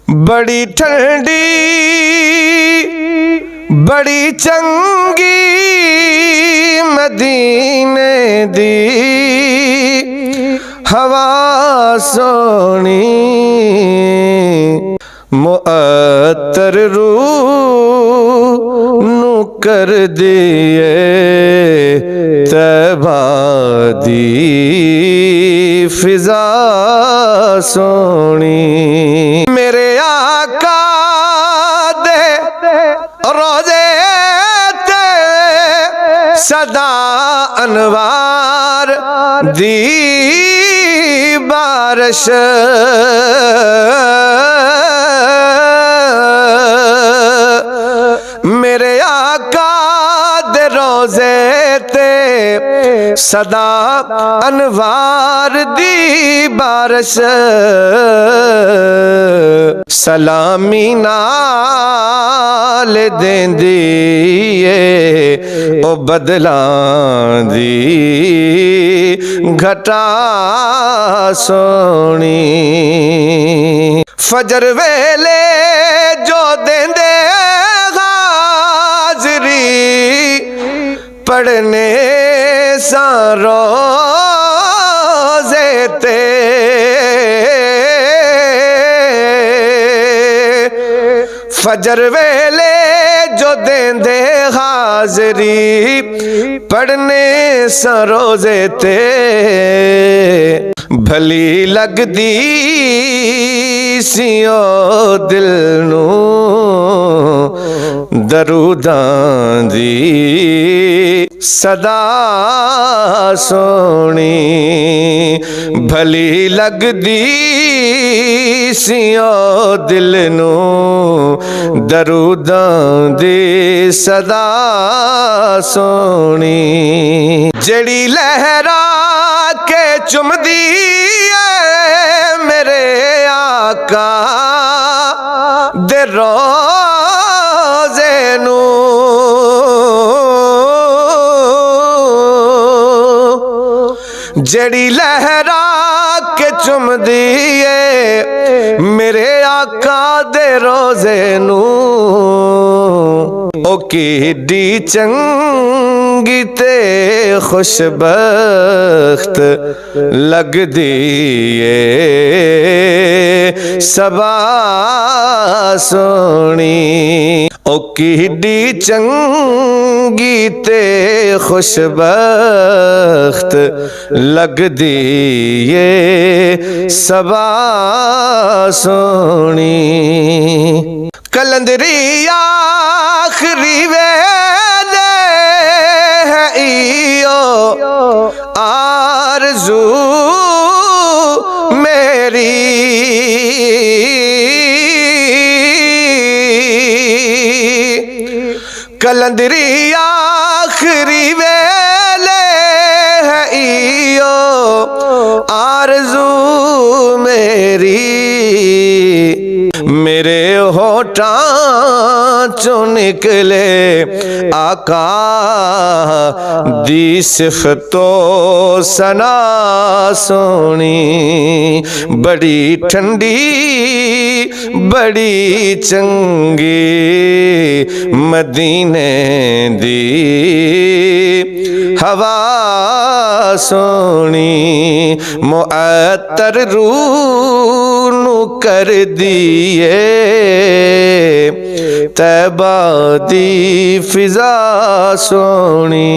बड़ी ठंडी बड़ी चंगी मदीने दी हवा सोनी मुअत्तर रूह नू कर दिए तैबा दी फिजा सोनी। मेरे आका दे रोजे ते सदा अनवार दी बारिश मेरे आका दे रोजे ते सदा अनवार दी बारिश सलामी नाल देंदी ओ बदलां दी घटा सोनी। फजर वेले जो देंदे हाज़री पढ़ने सा रोज़े ते फजर वेले जो देंदे हाज़री पढ़ने सा रोज़े ते भली लगदी सियो दिल नू दरूदां दी सदा सोनी। भली लगदी सियो दिल नू दरूदां दी सदा सोनी। जड़ी लहरा के चुमदी मेरे आका दे रोज़े नू जड़ी लहरा के चुमदी मेरे आका दे रोज़े नू ओ किड्डी चंगी ते खुशबख्त लगदी सबा सोनी। ओ किड्डी चंगी ते खुशबख्त लगदी सबा सोनी। कलंदरी आखरी वेले है इयो आरज़ू मेरी कलंदरी आखरी वेले है इयो आरज़ू मेरी। मेरे होठां चों निकले आका दी सिफ़तो सना सोनी। बड़ी ठंडी बड़ी चंगी मदीने दी हवा सोनी मुअत्तर रूह नू कर दिए तैबा दी फिजा सोनी।